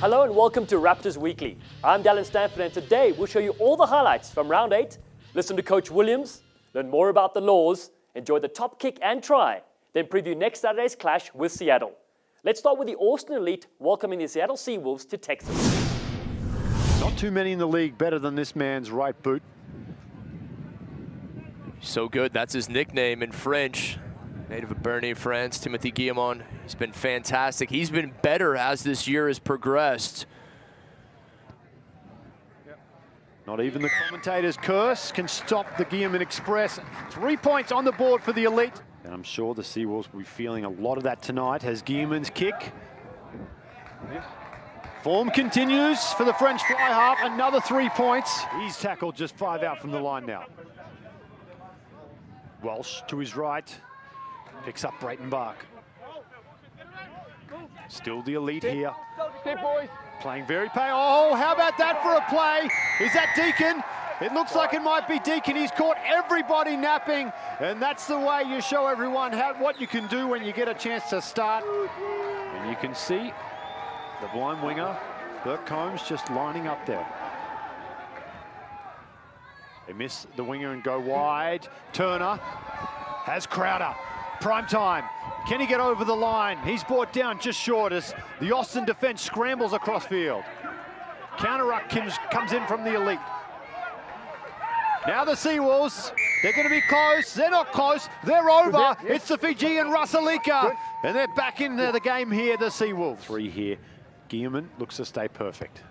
Hello and welcome to Raptors Weekly. I'm Dallen Stanford and today we'll show you all the highlights from round 8, listen to Coach Williams, learn more about the laws, enjoy the top kick and try, then preview next Saturday's clash with Seattle. Let's start with the Austin Elite welcoming the Seattle Seawolves to Texas. Not too many in the league better than this man's right boot. So good, that's his nickname in French. Native of Bernay, France, Timothy Guillemot. He's been fantastic. He's been better as this year has progressed. Not even the commentator's curse can stop the Guillemot Express. 3 points on the board for the Elite. And I'm sure the Seawolves will be feeling a lot of that tonight as Guillemot's kick. Form continues for the French fly half. Another 3 points. He's tackled just 5 out from the line now. Walsh to his right. Picks up Brayton Bark. Still the Elite here. Playing very pay. Oh, how about that for a play? Is that Deacon? It looks like it might be Deacon. He's caught everybody napping. And that's the way you show everyone what you can do when you get a chance to start. And you can see the blind winger, Burke Combs, just lining up there. They miss the winger and go wide. Turner has Crowder. Prime time. Can he get over the line? He's brought down just short as the Austin defense scrambles across field. Counter-ruck comes in from the Elite. Now the Seawolves, they're going to be close. They're not close. They're over. It's the Fijian Rusalika. And they're back in the game here, the Seawolves. 3 here. Guillemot looks to stay perfect.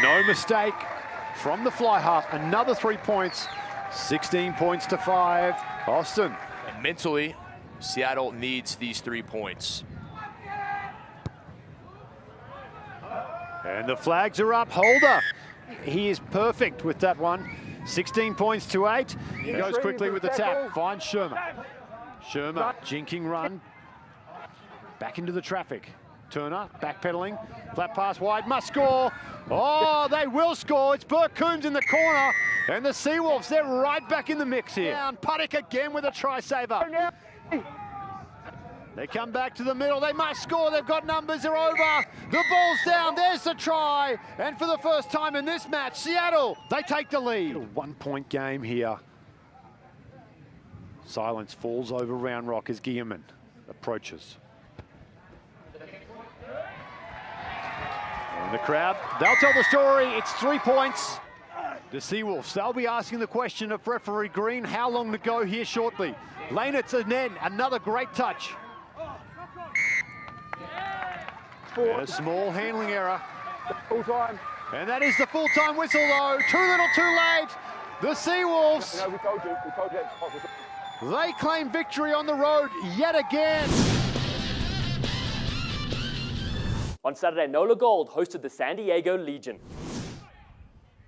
No mistake from the fly half. Another 3 points. 16 points to 5. Austin. And mentally, Seattle needs these 3 points. And the flags are up. Holder. He is perfect with that one. 16 points to 8. He goes quickly with the tap. Finds Shermer. Shermer, jinking run. Back into the traffic. Turner, backpedaling. Flat pass wide, must score. Oh, they will score. It's Burke Coombs in the corner. And the Seawolves, they're right back in the mix here. Down, Puttick again with a try saver. They come back to the middle. They must score. They've got numbers. They're over. The ball's down. There's the try. And for the first time in this match, Seattle, they take the lead. A 1 point game here. Silence falls over Round Rock as Guillemot approaches. And the crowd, they'll tell the story. It's 3 points. The Seawolves, they'll be asking the question of referee Green, how long to go here shortly. Lainitz and then another great touch. And a small handling error. Full time. And that is the full-time whistle though. Too little, too late. The Seawolves, No, we told you. they claim victory on the road yet again. On Saturday, Nola Gold hosted the San Diego Legion.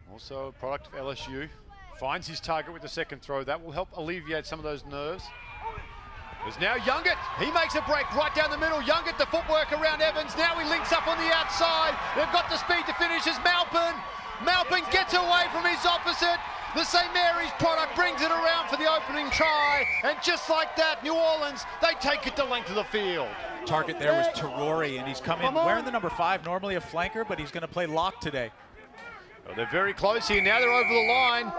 Also a product of LSU. Finds his target with the second throw. That will help alleviate some of those nerves. There's now Youngett. He makes a break right down the middle. Youngett, the footwork around Evans. Now he links up on the outside. They've got the speed to finish as Malpin. Malpin gets away from his opposite. The St. Mary's product brings it around for the opening try. And just like that, New Orleans, they take it the length of the field. Target there was Terori, and he's come in wearing the number 5, normally a flanker, but he's going to play lock today. Well, they're very close here. Now they're over the line.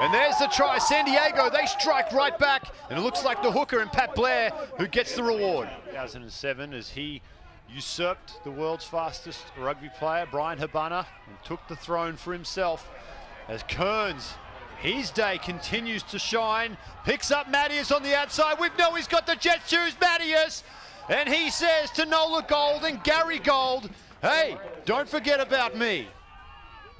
And there's the try. San Diego, they strike right back. And it looks like the hooker and Pat Blair who gets the reward. 2007 as he usurped the world's fastest rugby player, Brian Habana, and took the throne for himself. As Kearns, his day continues to shine. Picks up Mattias on the outside. We know he's got the jet shoes, Mattias. And he says to Nola Gold and Gary Gold, hey, don't forget about me.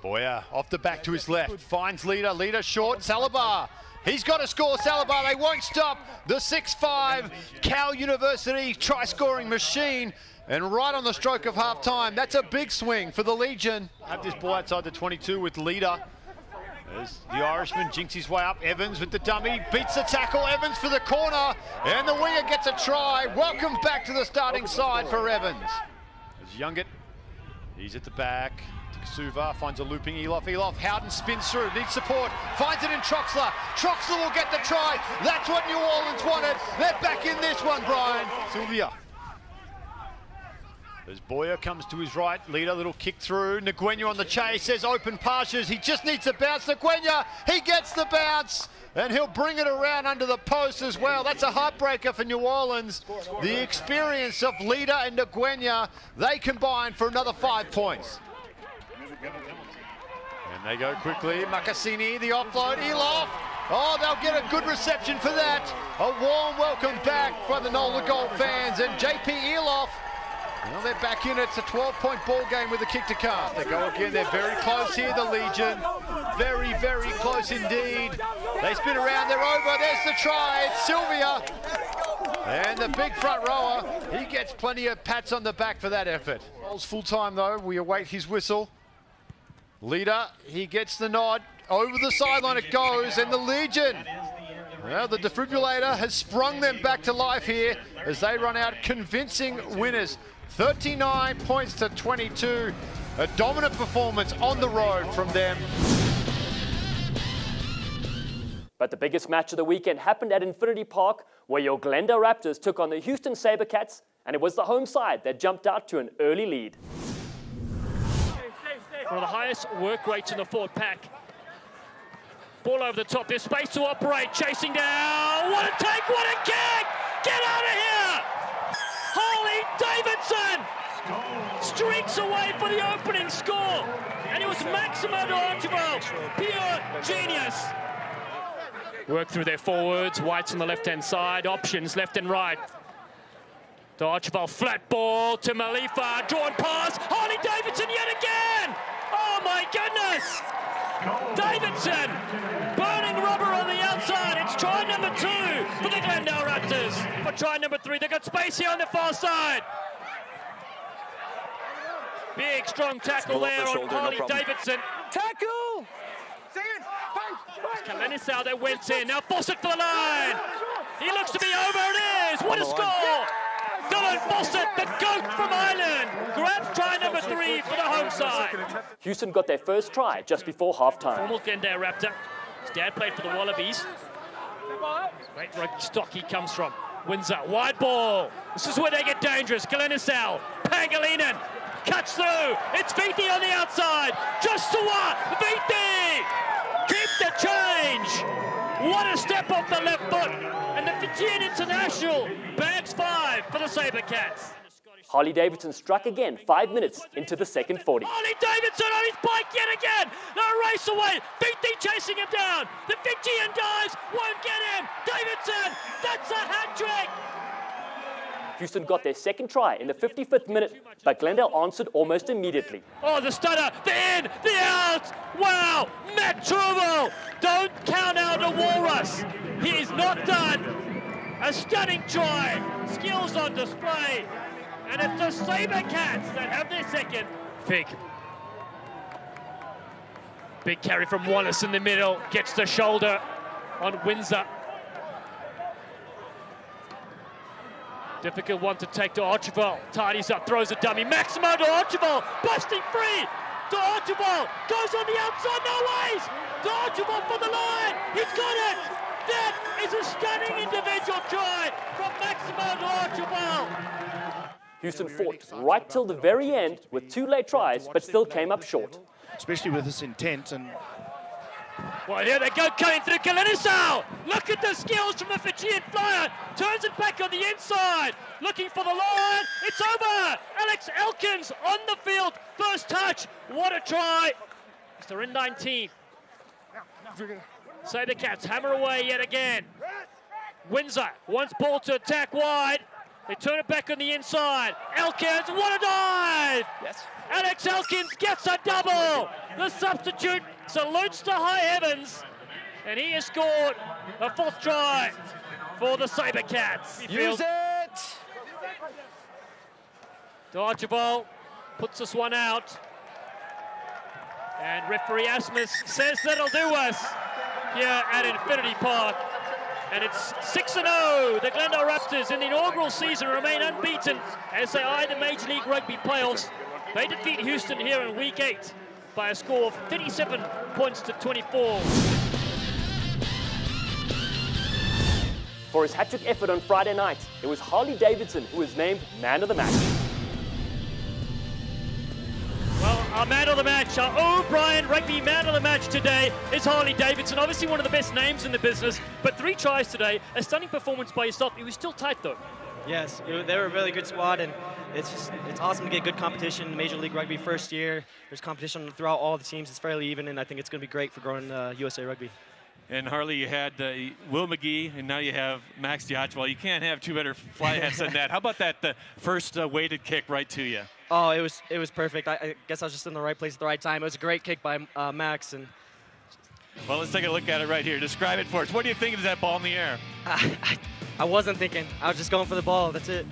Boyer off the back to his left, finds Leader, Leader short, Salabar. He's got to score, Salabar, they won't stop. The 6'5", Cal University try-scoring machine. And right on the stroke of half-time, that's a big swing for the Legion. Have this ball outside the 22 with Leader. As the Irishman jinks his way up, Evans with the dummy, beats the tackle, Evans for the corner, and the winger gets a try. Welcome back to the starting side for Evans. As Youngett, he's at the back. Suva finds a looping Eloff. Howden spins through, needs support, finds it in Troxler. Troxler will get the try. That's what New Orleans wanted. They're back in this one, Brian. Sylvia As Boyer comes to his right, leader, little kick through. Ngwenya on the chase, says open pastures. He just needs a bounce. Ngwenya, he gets the bounce, and he'll bring it around under the post as well. That's a heartbreaker for New Orleans. The experience of leader and Ngwenya, they combine for another 5 points. And they go quickly. Makasini, the offload, Eloff. Oh, they'll get a good reception for that. A warm welcome back from the Nola Gold fans, and JP Eloff. Well, they're back in. It's a 12-point ball game with a kick to come. They go again. They're very close here, the Legion. Very, very close indeed. They spin around. They're over. There's the try. It's Sylvia. And the big front rower, he gets plenty of pats on the back for that effort. Ball's full time, though. We await his whistle. Leader, he gets the nod. Over the sideline it goes, and the Legion. Well, the defibrillator has sprung them back to life here as they run out convincing winners. 39 points to 22. A dominant performance on the road from them. But the biggest match of the weekend happened at Infinity Park, where your Glendale Raptors took on the Houston Sabercats, and it was the home side that jumped out to an early lead. One of the highest work rates in the forward pack. Ball over the top, there's space to operate, chasing down. What a take, what a kick! Get out of here! Harley Davidson streaks away for the opening score. And it was Maximo D'Archibald, pure genius. Work through their forwards, White's on the left-hand side, options left and right. D'Archibald, flat ball to Malifa, drawn pass, Harley Davidson yet again! Oh my goodness! Davidson, burning rubber on the outside. It's try number 2 for the Glendale Raptors. For try number 3, they've got space here on the far side. Big, strong tackle there on Harley Davidson. Tackle! Kalenisau that went in. Now Fawcett for the line. He looks to be over. It is. What a score! Dylan Fawcett, the GOAT from Ireland, grabs try number 3 for the home side. Houston got their first try just before halftime. Former Glendale Raptor. His dad played for the Wallabies. Great rugby stock he comes from. Windsor, wide ball. This is where they get dangerous. Kalenisau, Pangilinan, cuts through. It's Viti on the outside. Just to what? Viti! Keep the change. What a step off the left foot. And the Fijian International bags 5 for the Sabercats. Harley Davidson struck again 5 minutes into the second 40. Harley Davidson on his bike yet again. The race away. Viti chasing him down. The Fijian dives. Won't get him. Davidson. That's a hat trick. Houston got their second try in the 55th minute, but Glendale answered almost immediately. Oh, the stunner, the in, the out. Wow, Matt Trumbull. Don't count out a walrus. He is not done. A stunning try. Skills on display. And it's the Sabercats that have their second. Fig. Big carry from Wallace in the middle. Gets the shoulder on Windsor. Difficult one to take to Archibald. Tidies up, throws a dummy. Maximo to Archibald, busting free. To Archibald, goes on the outside, no ways. To Archibald for the line, he's got it. That is a stunning individual try from Maximo to Archibald. Houston fought right till the very end with 2 late tries, but still came up short. Especially with this intent and... Well, here they go, cutting through Kalenisau. Look at the skills from the Fijian flyer. Turns it back on the inside. Looking for the line. It's over. Alex Elkins on the field. First touch. What a try. They're in 19th. Sabercats hammer away yet again. Windsor wants ball to attack wide. They turn it back on the inside. Elkins, what a dive! Yes. Alex Elkins gets a double. The substitute salutes to high heavens, and he has scored a 4th try for the Sabercats. Use it! Archibald puts this one out, and referee Asmus says that'll do us here at Infinity Park. And it's 6-0. The Glendale Raptors in the inaugural season remain unbeaten as they eye the Major League Rugby playoffs. They defeat Houston here in Week 8 by a score of 37 points to 24. For his hat-trick effort on Friday night, it was Harley Davidson who was named man of the match. Our man of the match, our O'Brien Rugby man of the match today is Harley Davidson. Obviously one of the best names in the business, but 3 tries today. A stunning performance by yourself. It was still tight though. Yes, they were a really good squad, and it's awesome to get good competition. Major League Rugby first year, there's competition throughout all the teams. It's fairly even, and I think it's going to be great for growing USA Rugby. And Harley, you had Will McGee, and now you have Max Diachwal. You can't have 2 better fly halves than that. How about that first weighted kick right to you? Oh, it was perfect. I guess I was just in the right place at the right time. It was a great kick by Max. And well, let's take a look at it right here. Describe it for us. What do you think of that ball in the air? I wasn't thinking. I was just going for the ball. That's it.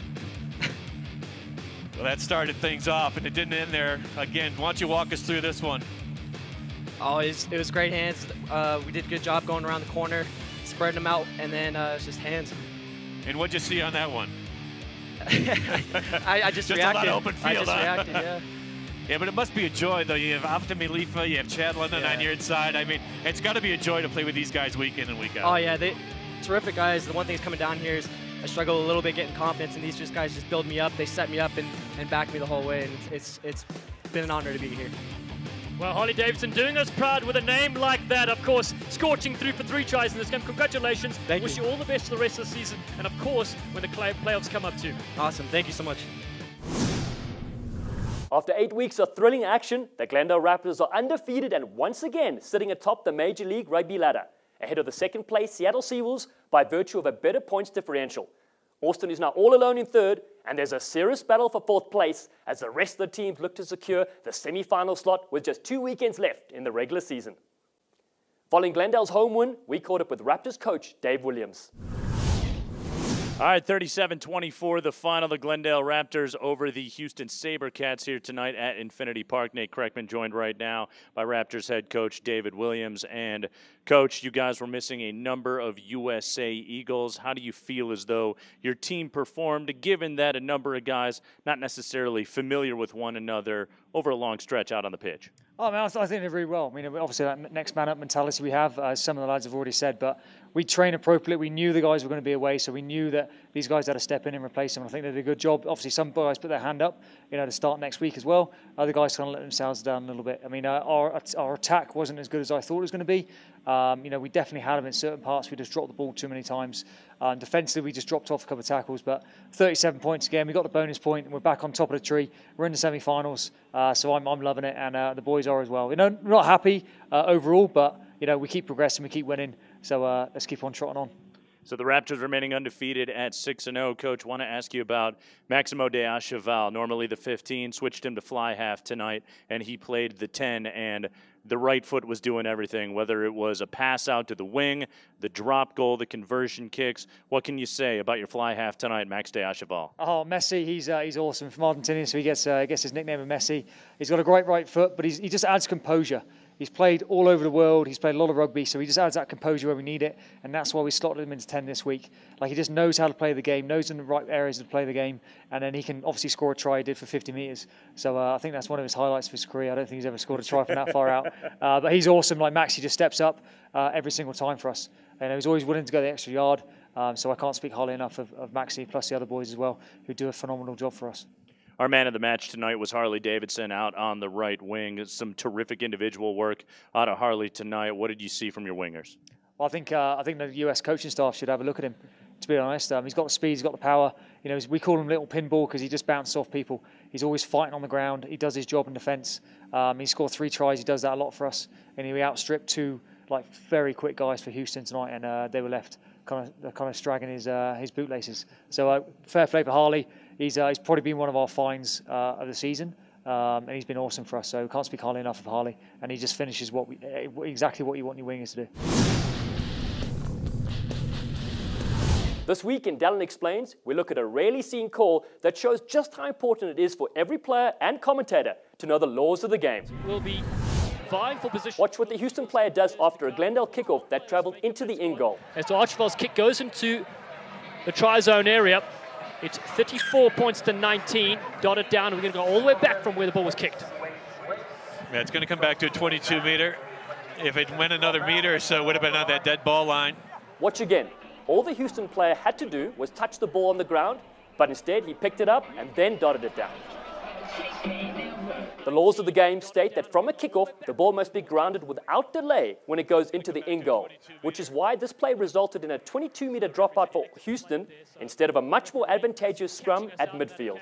Well, that started things off, and it didn't end there. Again, why don't you walk us through this one? Oh, it was great hands. We did a good job going around the corner, spreading them out, and then it's just hands. And what'd you see on that one? I just reacted. A lot of open field, I just reacted, yeah. Yeah, but it must be a joy, though. You have Aftam Elifa, you have Chad London on your inside. I mean, it's got to be a joy to play with these guys week in and week out. Oh, yeah, terrific guys. The one thing that's coming down here is I struggle a little bit getting confidence, and these guys just build me up. They set me up and back me the whole way, and it's been an honor to be here. Well, Harley Davidson doing us proud with a name like that, of course, scorching through for 3 tries in this game. Congratulations. Wish you all the best for the rest of the season, and of course, when the playoffs come up too. Awesome. Thank you so much. After 8 weeks of thrilling action, the Glendale Raptors are undefeated and once again sitting atop the Major League Rugby ladder, ahead of the second place Seattle Seawolves by virtue of a better points differential. Austin is now all alone in third, and there's a serious battle for 4th place as the rest of the teams look to secure the semi-final slot with just 2 weekends left in the regular season. Following Glendale's home win, we caught up with Raptors coach Dave Williams. All right, 37-24, the final. The Glendale Raptors over the Houston SaberCats here tonight at Infinity Park. Nate Kreckman joined right now by Raptors head coach David Williams. And, Coach, you guys were missing a number of USA Eagles. How do you feel as though your team performed, given that a number of guys not necessarily familiar with one another over a long stretch out on the pitch? Oh, man, I think they did really well. I mean, obviously that next man up mentality we have, as some of the lads have already said, but we train appropriately. We knew the guys were going to be away, so we knew that these guys had to step in and replace them. I think they did a good job. Obviously, some guys put their hand up, to start next week as well. Other guys kind of let themselves down a little bit. I mean, our attack wasn't as good as I thought it was going to be. We definitely had them in certain parts. We just dropped the ball too many times. Defensively, we just dropped off a couple of tackles, but 37 points again. We got the bonus point, and we're back on top of the tree. We're in the semi-finals, so I'm loving it, and the boys are as well. We're not happy overall, but we keep progressing, we keep winning. So let's keep on trotting on. So the Raptors remaining undefeated at 6-0. Coach, want to ask you about Maximo Diachwal. Normally the 15, switched him to fly half tonight, and he played the 10, and the right foot was doing everything, whether it was a pass out to the wing, the drop goal, the conversion kicks. What can you say about your fly half tonight, Max Diachwal? Oh, Messi, he's awesome. From Argentina, so he gets his nickname of Messi. He's got a great right foot, but he just adds composure. He's played all over the world. He's played a lot of rugby, so he just adds that composure where we need it, and that's why we slotted him into 10 this week. He just knows how to play the game, knows in the right areas to play the game, and then he can obviously score a try he did for 50 metres. So I think that's one of his highlights of his career. I don't think he's ever scored a try from that far out. But he's awesome. Max, he just steps up every single time for us. He's always willing to go the extra yard, so I can't speak highly enough of Maxie, plus the other boys as well, who do a phenomenal job for us. Our man of the match tonight was Harley Davidson out on the right wing. Some terrific individual work out of Harley tonight. What did you see from your wingers? Well, I think the US coaching staff should have a look at him, to be honest. He's got the speed, he's got the power. We call him Little Pinball because he just bounces off people. He's always fighting on the ground. He does his job in defence. He scored 3 tries. He does that a lot for us. And he outstripped 2 very quick guys for Houston tonight, and they were left kind of stragging his bootlaces. So fair play for Harley. He's probably been one of our finds of the season, and he's been awesome for us. So can't speak highly enough of Harley, and he just finishes exactly what you want your wingers to do. This week in Dallen Explains, we look at a rarely seen call that shows just how important it is for every player and commentator to know the laws of the game. We'll be vying for position. Watch what the Houston player does after a Glendale kickoff that travelled into the in goal. As Diachwal's kick goes into the try zone area, it's 34 points to 19, dotted down. We're going to go all the way back from where the ball was kicked. Yeah, it's going to come back to a 22-meter. If it went another meter or so, it would have been on that dead ball line. Watch again. All the Houston player had to do was touch the ball on the ground, but instead he picked it up and then dotted it down. The laws of the game state that from a kickoff, the ball must be grounded without delay when it goes into the in goal, which is why this play resulted in a 22-meter dropout for Houston instead of a much more advantageous scrum at midfield.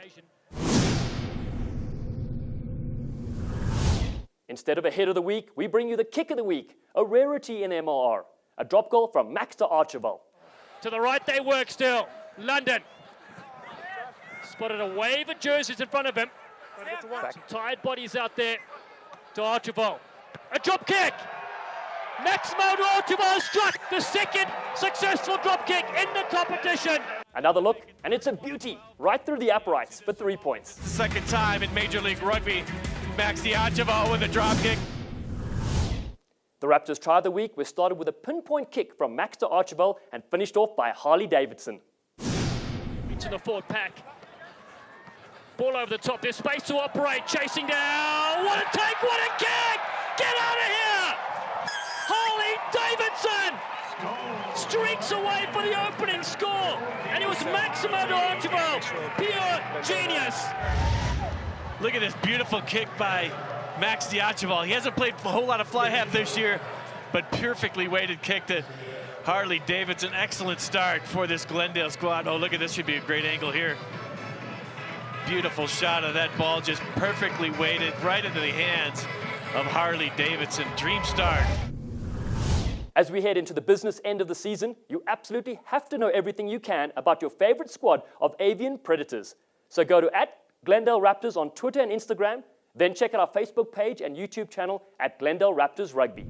Instead of a hit of the week, we bring you the kick of the week, a rarity in MLR. A drop goal from Max Archibald. To the right they work still. London. Spotted a wave of jerseys in front of him. Some tired bodies out there to Archibald. A drop kick. Maximo Archibald struck the second successful drop kick in the competition. Another look, and it's a beauty, right through the uprights for 3 points. The second time in Major League Rugby, Max Archibald with a drop kick. The Raptors try of the week was started with a pinpoint kick from Max Archibald and finished off by Harley Davidson. Into the forward pack. Ball over the top, there's space to operate, chasing down. What a take, what a kick! Get out of here! Harley Davidson streaks away for the opening score. And it was Maximo Archibald, pure genius. Look at this beautiful kick by Max Archibald. He hasn't played a whole lot of fly half this year, but perfectly weighted kick to Harley Davidson. Excellent start for this Glendale squad. Oh, look at this, should be a great angle here. Beautiful shot of that ball, just perfectly weighted right into the hands of Harley Davidson. Dream start. As we head into the business end of the season, you absolutely have to know everything you can about your favorite squad of avian predators. So go to @Glendale Raptors on Twitter and Instagram, then check out our Facebook page and YouTube channel @Glendale Raptors Rugby.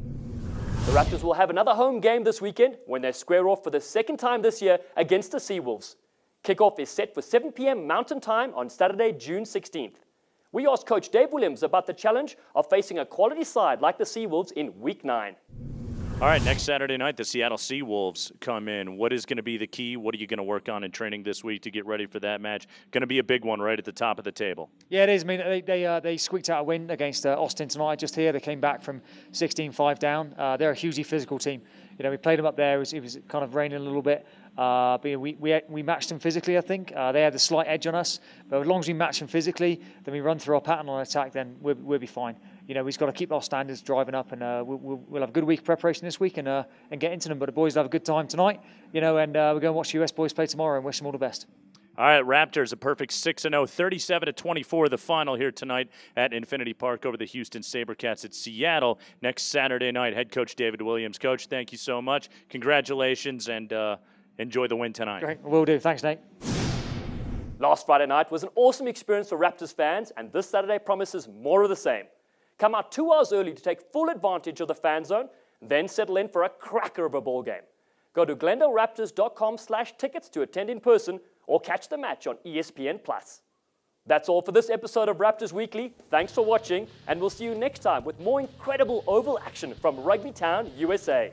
The Raptors will have another home game this weekend when they square off for the second time this year against the Seawolves. Kickoff is set for 7 p.m. Mountain Time on Saturday, June 16th. We asked Coach Dave Williams about the challenge of facing a quality side like the Seawolves in Week 9. All right, next Saturday night, the Seattle Seawolves come in. What is going to be the key? What are you going to work on in training this week to get ready for that match? Going to be a big one right at the top of the table. Yeah, it is. I mean, they squeaked out a win against Austin tonight. Just here, they came back from 16-5 down. They're a hugely physical team. You know, we played them up there. It was kind of raining a little bit. But we matched them physically, I think. They had a slight edge on us. But as long as we match them physically, then we run through our pattern on attack, then we'll be fine. You know, we've got to keep our standards driving up, and we'll have a good week of preparation this week and get into them. But the boys will have a good time tonight, you know, and we're going to watch the US boys play tomorrow and wish them all the best. All right, Raptors, a perfect 6-0, 37-24, the final here tonight at Infinity Park over the Houston SaberCats at Seattle next Saturday night. Head coach David Williams. Coach, thank you so much. Congratulations, and enjoy the win tonight. Great, will do. Thanks, Nate. Last Friday night was an awesome experience for Raptors fans, and this Saturday promises more of the same. Come out 2 hours early to take full advantage of the fan zone, then settle in for a cracker of a ball game. Go to GlendaleRaptors.com/tickets to attend in person or catch the match on ESPN+. That's all for this episode of Raptors Weekly. Thanks for watching, and we'll see you next time with more incredible oval action from RugbyTown USA.